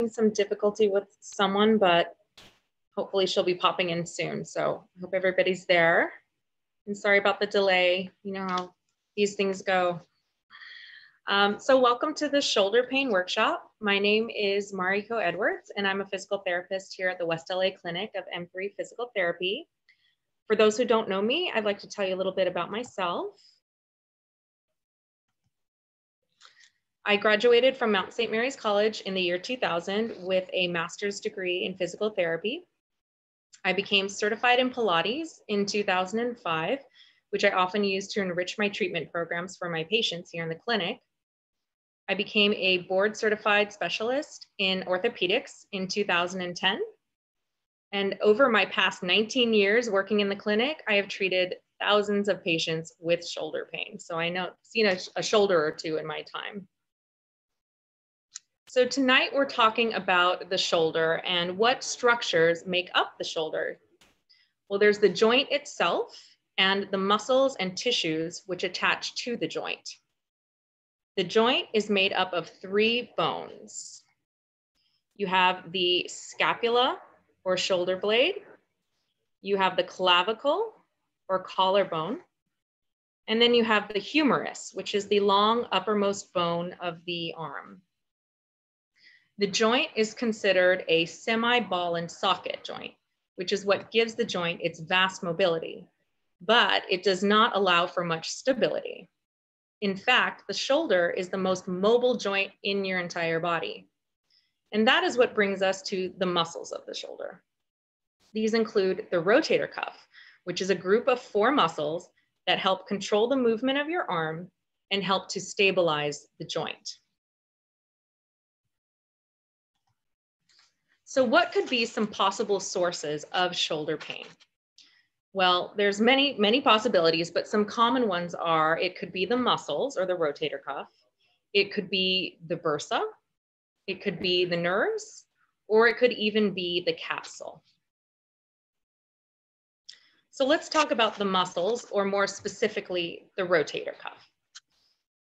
some difficulty with someone, but hopefully she'll be popping in soon. So I hope everybody's there. And sorry about the delay. You know how these things go. So welcome to the shoulder pain workshop. My name is Mariko Edwards, and I'm a physical therapist here at the West LA Clinic of M3 Physical Therapy. For those who don't know me, I'd like to tell you a little bit about myself. I graduated from Mount St. Mary's College in the year 2000 with a master's degree in physical therapy. I became certified in Pilates in 2005, which I often use to enrich my treatment programs for my patients here in the clinic. I became a board certified specialist in orthopedics in 2010. And over my past 19 years working in the clinic, I have treated thousands of patients with shoulder pain. So I know I've seen a shoulder or two in my time. So tonight we're talking about the shoulder and what structures make up the shoulder. Well, there's the joint itself and the muscles and tissues which attach to the joint. The joint is made up of 3 bones. You have the scapula or shoulder blade. You have the clavicle or collarbone. And then you have the humerus, which is the long uppermost bone of the arm. The joint is considered a semi-ball and socket joint, which is what gives the joint its vast mobility, but it does not allow for much stability. In fact, the shoulder is the most mobile joint in your entire body. And that is what brings us to the muscles of the shoulder. These include the rotator cuff, which is a group of 4 muscles that help control the movement of your arm and help to stabilize the joint. So what could be some possible sources of shoulder pain? Well, there's many possibilities, but some common ones are, it could be the muscles or the rotator cuff. It could be the bursa. It could be the nerves, or it could even be the capsule. So let's talk about the muscles, or more specifically, the rotator cuff.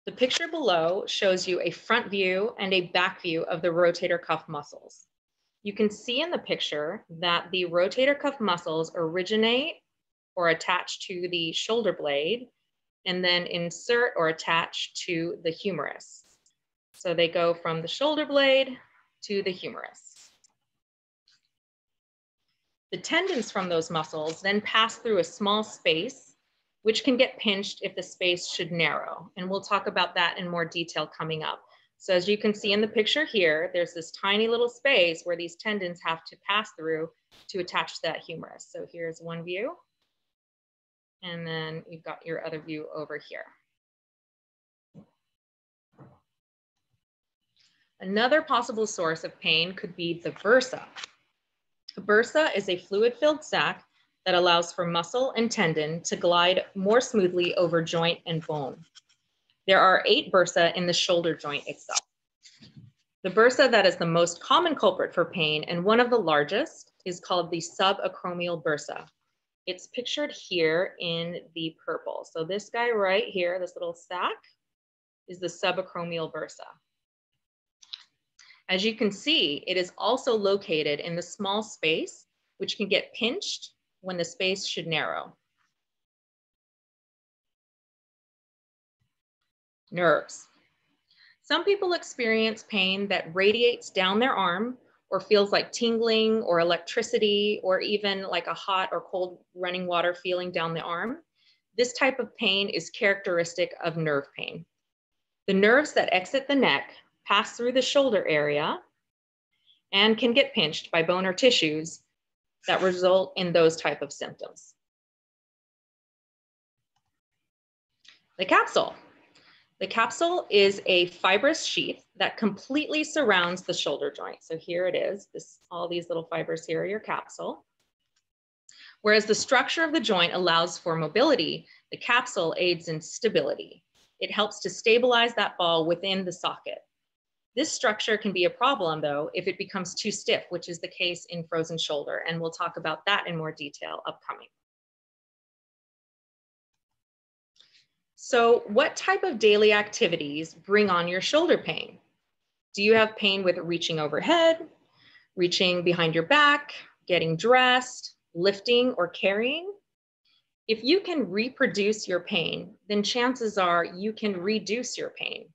The picture below shows you a front view and a back view of the rotator cuff muscles. You can see in the picture that the rotator cuff muscles originate or attach to the shoulder blade and then insert or attach to the humerus. So they go from the shoulder blade to the humerus. The tendons from those muscles then pass through a small space, which can get pinched if the space should narrow. And we'll talk about that in more detail coming up. So as you can see in the picture here, there's this tiny little space where these tendons have to pass through to attach to that humerus. So here's one view. And then you've got your other view over here. Another possible source of pain could be the bursa. A bursa is a fluid-filled sac that allows for muscle and tendon to glide more smoothly over joint and bone. There are 8 bursa in the shoulder joint itself. The bursa that is the most common culprit for pain and one of the largest is called the subacromial bursa. It's pictured here in the purple. So this guy right here, this little sac, is the subacromial bursa. As you can see, it is also located in the small space, which can get pinched when the space should narrow. Nerves. Some people experience pain that radiates down their arm or feels like tingling or electricity or even like a hot or cold running water feeling down the arm. This type of pain is characteristic of nerve pain. The nerves that exit the neck pass through the shoulder area and can get pinched by bone or tissues that result in those type of symptoms. The capsule. The capsule is a fibrous sheath that completely surrounds the shoulder joint. So here it is, all these little fibers here are your capsule. Whereas the structure of the joint allows for mobility, the capsule aids in stability. It helps to stabilize that ball within the socket. This structure can be a problem though if it becomes too stiff, which is the case in frozen shoulder, and we'll talk about that in more detail upcoming. So what type of daily activities bring on your shoulder pain? Do you have pain with reaching overhead, reaching behind your back, getting dressed, lifting, or carrying? If you can reproduce your pain, then chances are you can reduce your pain.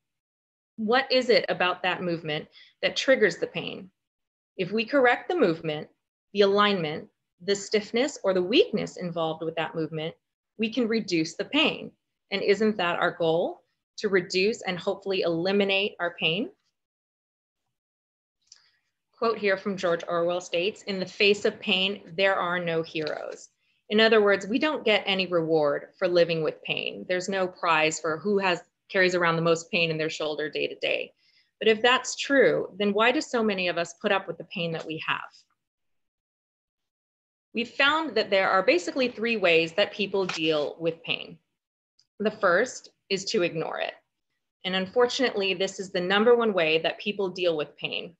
What is it about that movement that triggers the pain? If we correct the movement, the alignment, the stiffness, or the weakness involved with that movement, we can reduce the pain. And isn't that our goal? To reduce and hopefully eliminate our pain? Quote here from George Orwell states, "In the face of pain, there are no heroes." In other words, we don't get any reward for living with pain. There's no prize for who carries around the most pain in their shoulder day to day. But if that's true, then why do so many of us put up with the pain that we have? We've found that there are basically 3 ways that people deal with pain. The first is to ignore it. And unfortunately, this is the #1 way that people deal with pain.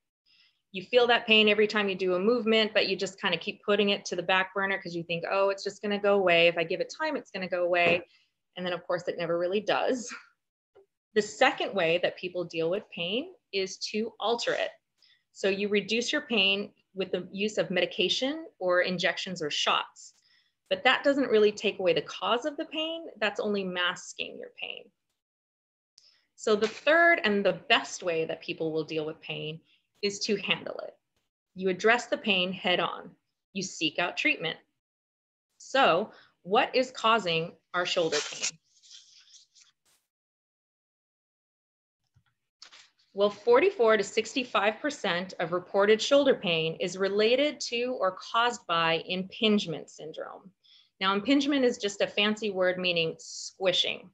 You feel that pain every time you do a movement, but you just kind of keep putting it to the back burner because you think, oh, it's just going to go away. If I give it time, it's going to go away. And then, of course, it never really does. The second way that people deal with pain is to alter it. So you reduce your pain with the use of medication or injections or shots. But that doesn't really take away the cause of the pain. That's only masking your pain. So the third and the best way that people will deal with pain is to handle it. You address the pain head on. You seek out treatment. So, what is causing our shoulder pain? Well, 44 to 65% of reported shoulder pain is related to or caused by impingement syndrome. Now, impingement is just a fancy word meaning squishing.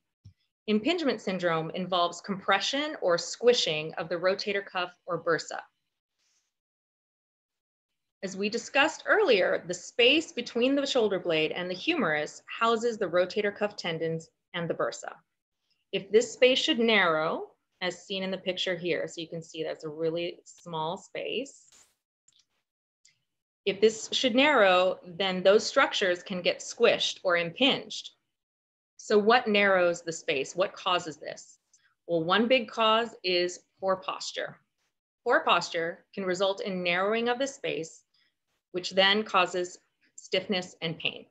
Impingement syndrome involves compression or squishing of the rotator cuff or bursa. As we discussed earlier, the space between the shoulder blade and the humerus houses the rotator cuff tendons and the bursa. If this space should narrow, as seen in the picture here, so you can see that's a really small space. If this should narrow, then those structures can get squished or impinged. So what narrows the space? What causes this? Well, one big cause is poor posture. Poor posture can result in narrowing of the space, which then causes stiffness and pain.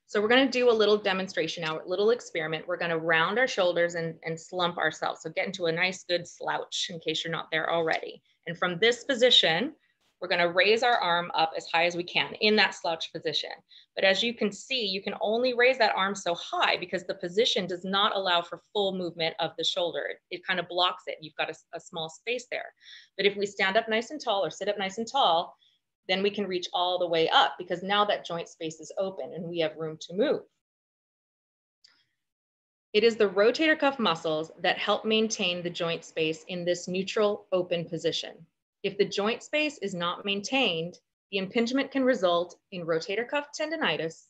So we're going to do a little demonstration now, a little experiment. We're going to round our shoulders and slump ourselves. So get into a nice good slouch in case you're not there already. And from this position, we're going to raise our arm up as high as we can in that slouch position. But as you can see, you can only raise that arm so high because the position does not allow for full movement of the shoulder. It kind of blocks it. You've got a small space there. But if we stand up nice and tall or sit up nice and tall, then we can reach all the way up because now that joint space is open and we have room to move. It is the rotator cuff muscles that help maintain the joint space in this neutral open position. If the joint space is not maintained, the impingement can result in rotator cuff tendonitis,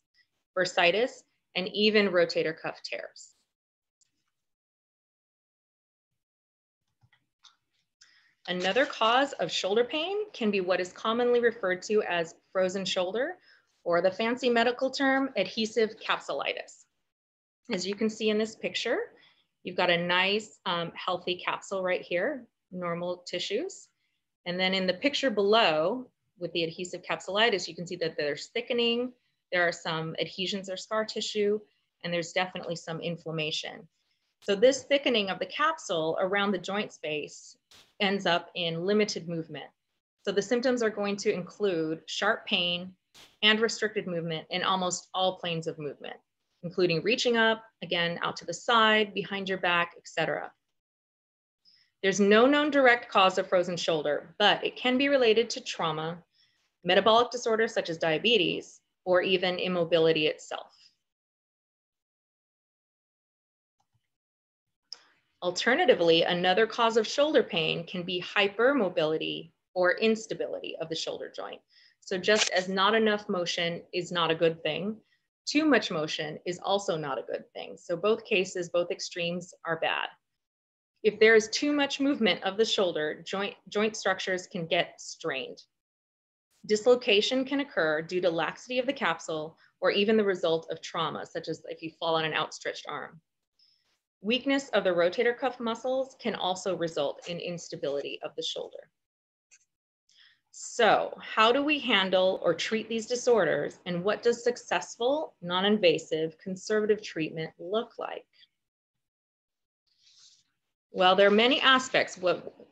bursitis, and even rotator cuff tears. Another cause of shoulder pain can be what is commonly referred to as frozen shoulder, or the fancy medical term, adhesive capsulitis. As you can see in this picture, you've got a nice healthy capsule right here, normal tissues. And then in the picture below, with the adhesive capsulitis, you can see that there's thickening, there are some adhesions or scar tissue, and there's definitely some inflammation. So this thickening of the capsule around the joint space ends up in limited movement. So the symptoms are going to include sharp pain and restricted movement in almost all planes of movement, including reaching up, again, out to the side, behind your back, etc. There's no known direct cause of frozen shoulder, but it can be related to trauma, metabolic disorders such as diabetes, or even immobility itself. Alternatively, another cause of shoulder pain can be hypermobility or instability of the shoulder joint. So just as not enough motion is not a good thing, too much motion is also not a good thing. So both cases, both extremes are bad. If there is too much movement of the shoulder, joint structures can get strained. Dislocation can occur due to laxity of the capsule or even the result of trauma, such as if you fall on an outstretched arm. Weakness of the rotator cuff muscles can also result in instability of the shoulder. So, how do we handle or treat these disorders, and what does successful, non-invasive, conservative treatment look like? Well, there are many aspects.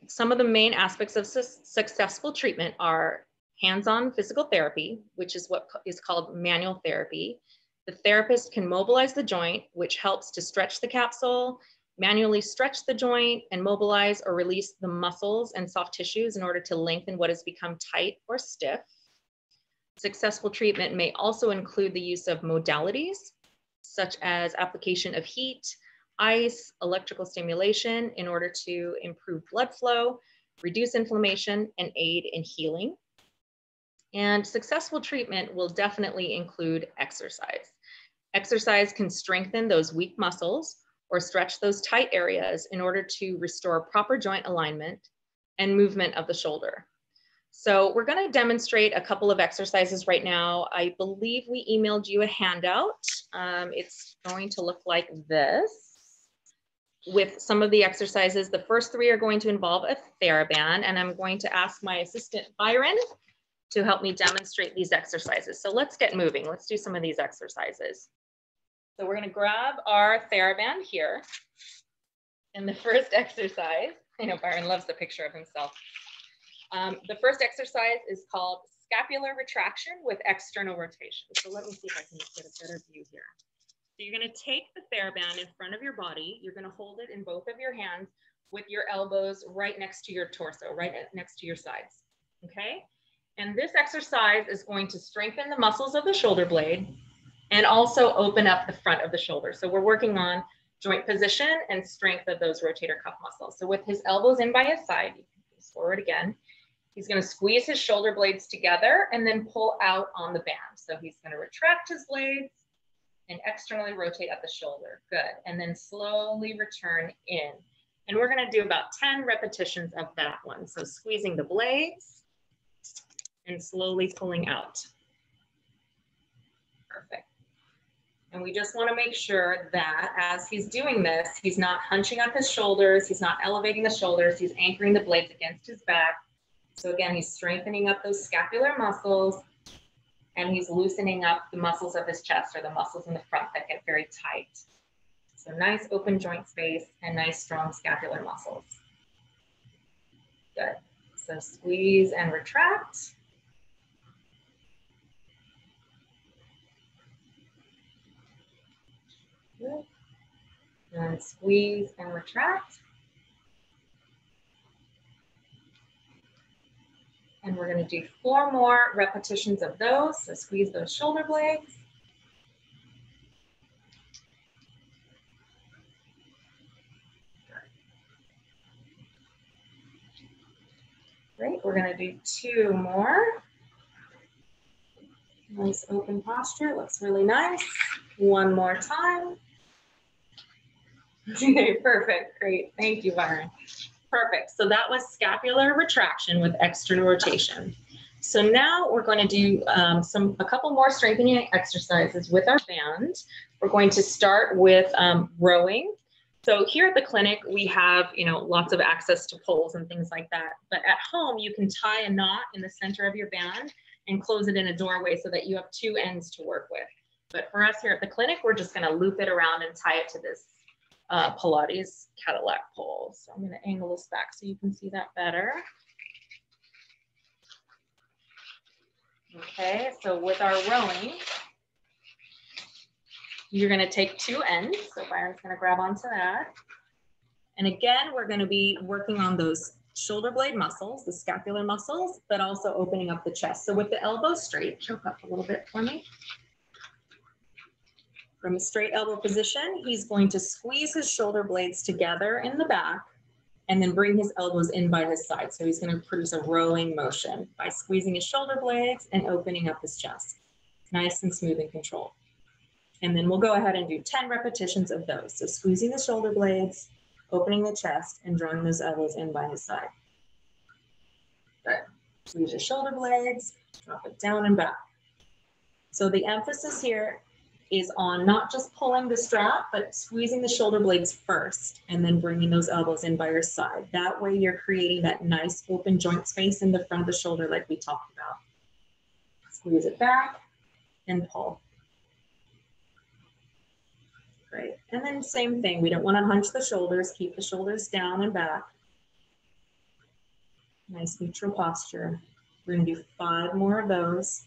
Some of the main aspects of successful treatment are hands-on physical therapy, which is what is called manual therapy. The therapist can mobilize the joint, which helps to stretch the capsule, manually stretch the joint, and mobilize or release the muscles and soft tissues in order to lengthen what has become tight or stiff. Successful treatment may also include the use of modalities, such as application of heat, ice, electrical stimulation in order to improve blood flow, reduce inflammation, and aid in healing. And successful treatment will definitely include exercise. Exercise can strengthen those weak muscles or stretch those tight areas in order to restore proper joint alignment and movement of the shoulder. So we're going to demonstrate a couple of exercises right now. I believe we emailed you a handout. It's going to look like this with some of the exercises. The first three are going to involve a TheraBand, and I'm going to ask my assistant Byron to help me demonstrate these exercises. So let's get moving. Let's do some of these exercises. So we're going to grab our TheraBand here. And the first exercise, I know Byron loves the picture of himself. The first exercise is called scapular retraction with external rotation. So let me see if I can get a better view here. So you're going to take the TheraBand in front of your body. You're going to hold it in both of your hands with your elbows right next to your torso, right next to your sides. Okay? And this exercise is going to strengthen the muscles of the shoulder blade and also open up the front of the shoulder. So we're working on joint position and strength of those rotator cuff muscles. So with his elbows in by his side, you can face forward again. He's going to squeeze his shoulder blades together and then pull out on the band. So he's going to retract his blades and externally rotate at the shoulder. Good. And then slowly return in. And we're going to do about 10 repetitions of that one. So squeezing the blades and slowly pulling out. Perfect. And we just want to make sure that as he's doing this, he's not hunching up his shoulders, he's not elevating the shoulders, he's anchoring the blades against his back. So again, he's strengthening up those scapular muscles, and he's loosening up the muscles of his chest, or the muscles in the front that get very tight. So nice open joint space and nice strong scapular muscles. Good. So squeeze and retract. Good. And squeeze and retract. And we're going to do 4 more repetitions of those. So squeeze those shoulder blades. Great. We're going to do 2 more. Nice open posture. Looks really nice. 1 more time. Okay, perfect. Great. Thank you, Byron. Perfect. So that was scapular retraction with external rotation. So now we're going to do a couple more strengthening exercises with our band. We're going to start with rowing. So here at the clinic, we have, lots of access to poles and things like that. But at home, you can tie a knot in the center of your band and close it in a doorway so that you have 2 ends to work with. But for us here at the clinic, we're just going to loop it around and tie it to this Pilates Cadillac pole. So I'm going to angle this back so you can see that better. Okay, so with our rowing, you're going to take 2 ends. So Byron's going to grab onto that. And again, we're going to be working on those shoulder blade muscles, the scapular muscles, but also opening up the chest. So with the elbows straight, choke up a little bit for me. From a straight elbow position, he's going to squeeze his shoulder blades together in the back and then bring his elbows in by his side. So he's going to produce a rowing motion by squeezing his shoulder blades and opening up his chest. Nice and smooth and controlled. And then we'll go ahead and do 10 repetitions of those. So squeezing the shoulder blades, opening the chest, and drawing those elbows in by his side. Good. Squeeze your shoulder blades, drop it down and back. So the emphasis here is on not just pulling the strap, but squeezing the shoulder blades first and then bringing those elbows in by your side. That way you're creating that nice open joint space in the front of the shoulder like we talked about. Squeeze it back and pull. Great. And then same thing, we don't want to hunch the shoulders, keep the shoulders down and back. Nice neutral posture. We're going to do 5 more of those.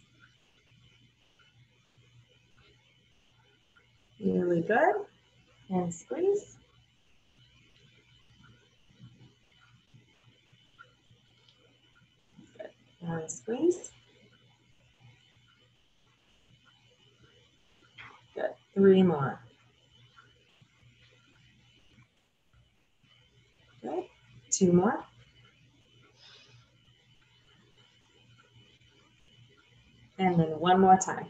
Really good. And squeeze. Good. And squeeze. Good. 3 more. Good. 2 more. And then 1 more time.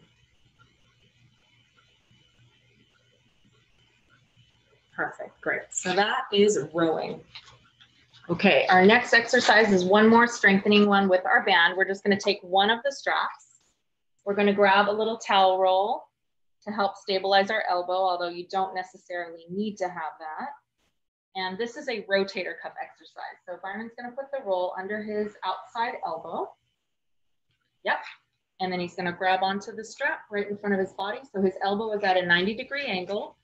Perfect, great. So that is rowing. Okay, our next exercise is one more strengthening one with our band. We're just gonna take one of the straps. We're gonna grab a little towel roll to help stabilize our elbow, although you don't necessarily need to have that. And this is a rotator cuff exercise. So Byron's gonna put the roll under his outside elbow. Yep. And then he's gonna grab onto the strap right in front of his body. So his elbow is at a 90-degree angle.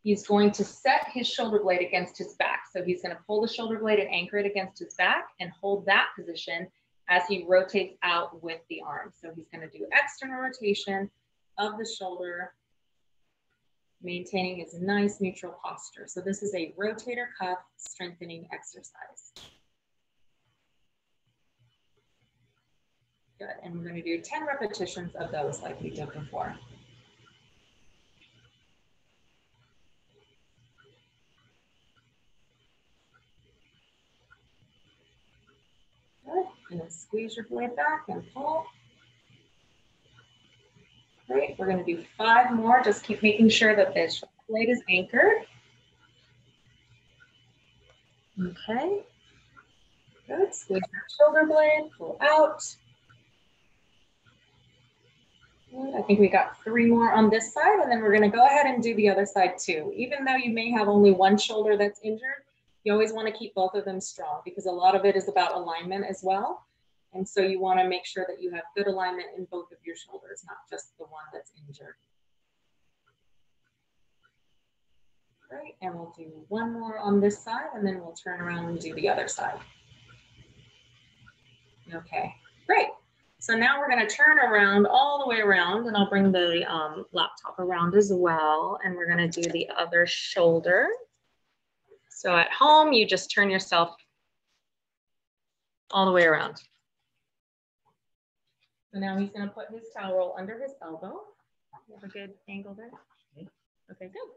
He's going to set his shoulder blade against his back. So he's gonna pull the shoulder blade and anchor it against his back and hold that position as he rotates out with the arm. So he's gonna do external rotation of the shoulder, maintaining his nice neutral posture. So this is a rotator cuff strengthening exercise. Good, and we're gonna do 10 repetitions of those like we did before. Good, and then squeeze your blade back and pull. Great, we're gonna do 5 more. Just keep making sure that the shoulder blade is anchored. Okay, good, squeeze that shoulder blade, pull out. Good. I think we got 3 more on this side, and then we're gonna go ahead and do the other side too. Even though you may have only one shoulder that's injured, you always wanna keep both of them strong because a lot of it is about alignment as well. And so you wanna make sure that you have good alignment in both of your shoulders, not just the one that's injured. Great, and we'll do 1 more on this side, and then we'll turn around and do the other side. Okay, great. So now we're gonna turn around all the way around, and I'll bring the laptop around as well, and we're gonna do the other shoulder. So at home, you just turn yourself all the way around. So now he's gonna put his towel roll under his elbow. You have a good angle there? Okay, good.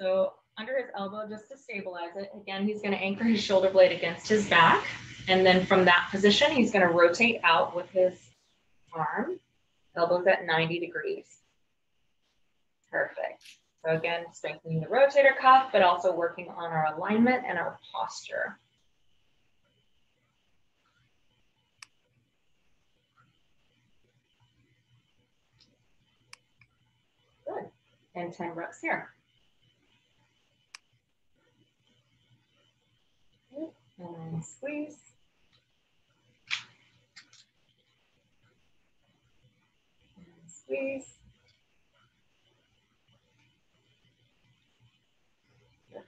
So under his elbow, just to stabilize it, again, he's gonna anchor his shoulder blade against his back. And then from that position, he's gonna rotate out with his arm, elbows at 90 degrees. Perfect. So again, strengthening the rotator cuff, but also working on our alignment and our posture. Good. And 10 reps here. Good. And squeeze. And squeeze.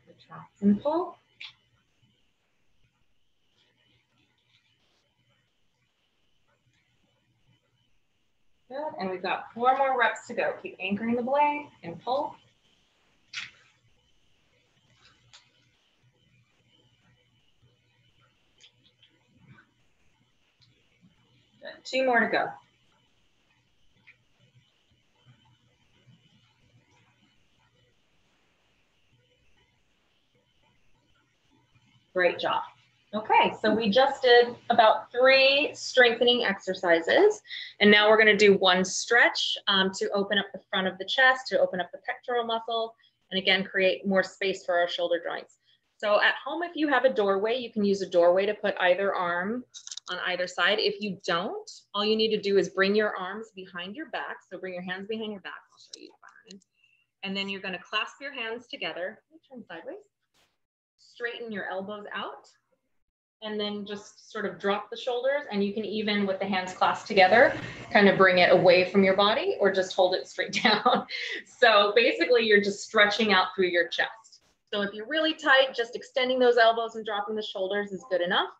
Retract and pull. Good, and we've got 4 more reps to go. Keep anchoring the blade and pull. Good. 2 more to go. Great job. Okay, so we just did about 3 strengthening exercises, and now we're gonna do 1 stretch to open up the front of the chest, to open up the pectoral muscle, and again, create more space for our shoulder joints. So at home, if you have a doorway, you can use a doorway to put either arm on either side. If you don't, all you need to do is bring your arms behind your back. So bring your hands behind your back. I'll show you, Byron. And then you're going to clasp your hands together. Turn sideways. Straighten your elbows out. And then just sort of drop the shoulders. And you can even, with the hands clasped together, kind of bring it away from your body or just hold it straight down. So basically, you're just stretching out through your chest. So if you're really tight, just extending those elbows and dropping the shoulders is good enough.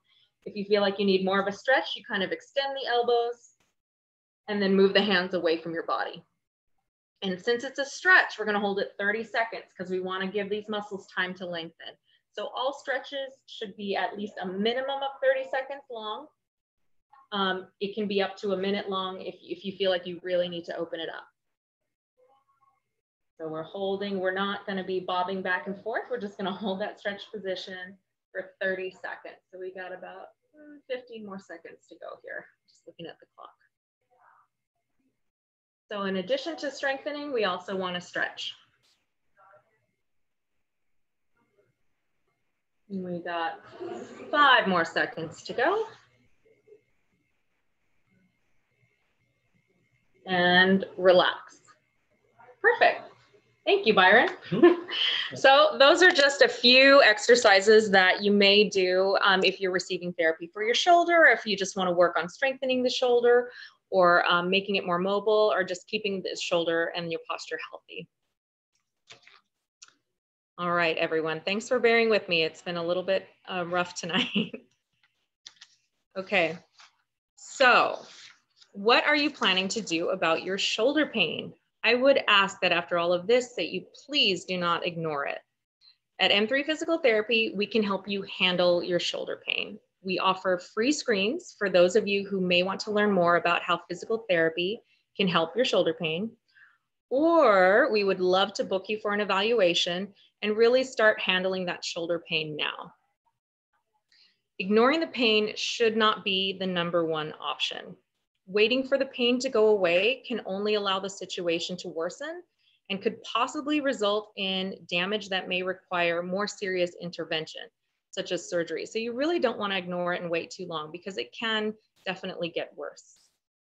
If you feel like you need more of a stretch, you kind of extend the elbows and then move the hands away from your body. And since it's a stretch, we're going to hold it 30 seconds because we want to give these muscles time to lengthen. So all stretches should be at least a minimum of 30 seconds long. It can be up to a minute long if you feel like you really need to open it up. So we're holding, we're not going to be bobbing back and forth. We're just going to hold that stretch position for 30 seconds. So we got about 15 more seconds to go here, just looking at the clock. So in addition to strengthening, we also want to stretch. And we got 5 more seconds to go. And relax. Perfect. Thank you, Byron. So those are just a few exercises that you may do if you're receiving therapy for your shoulder, or if you just want to work on strengthening the shoulder, or making it more mobile, or just keeping the shoulder and your posture healthy. All right, everyone. Thanks for bearing with me. It's been a little bit rough tonight. Okay, so what are you planning to do about your shoulder pain? I would ask that after all of this, that you please do not ignore it. At M3 Physical Therapy, we can help you handle your shoulder pain. We offer free screens for those of you who may want to learn more about how physical therapy can help your shoulder pain, or we would love to book you for an evaluation and really start handling that shoulder pain now. Ignoring the pain should not be the #1 option. Waiting for the pain to go away can only allow the situation to worsen and could possibly result in damage that may require more serious intervention, such as surgery. So you really don't want to ignore it and wait too long, because it can definitely get worse.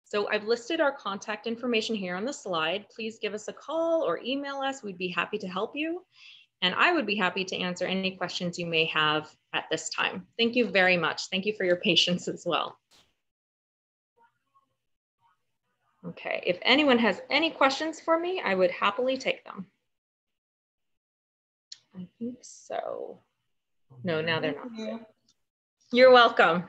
So I've listed our contact information here on the slide. Please give us a call or email us. We'd be happy to help you. And I would be happy to answer any questions you may have at this time. Thank you very much. Thank you for your patience as well. Okay, if anyone has any questions for me, I would happily take them. I think so. No, now they're not. You're welcome.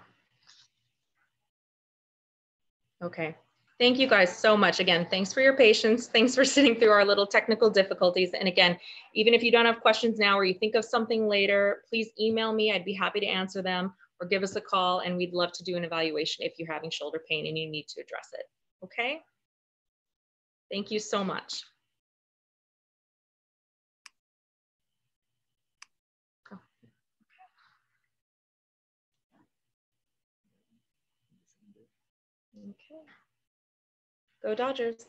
Okay, thank you guys so much. Again, thanks for your patience. Thanks for sitting through our little technical difficulties. And again, even if you don't have questions now or you think of something later, please email me. I'd be happy to answer them, or give us a call, and we'd love to do an evaluation if you're having shoulder pain and you need to address it. Okay? Thank you so much. Okay. Go Dodgers.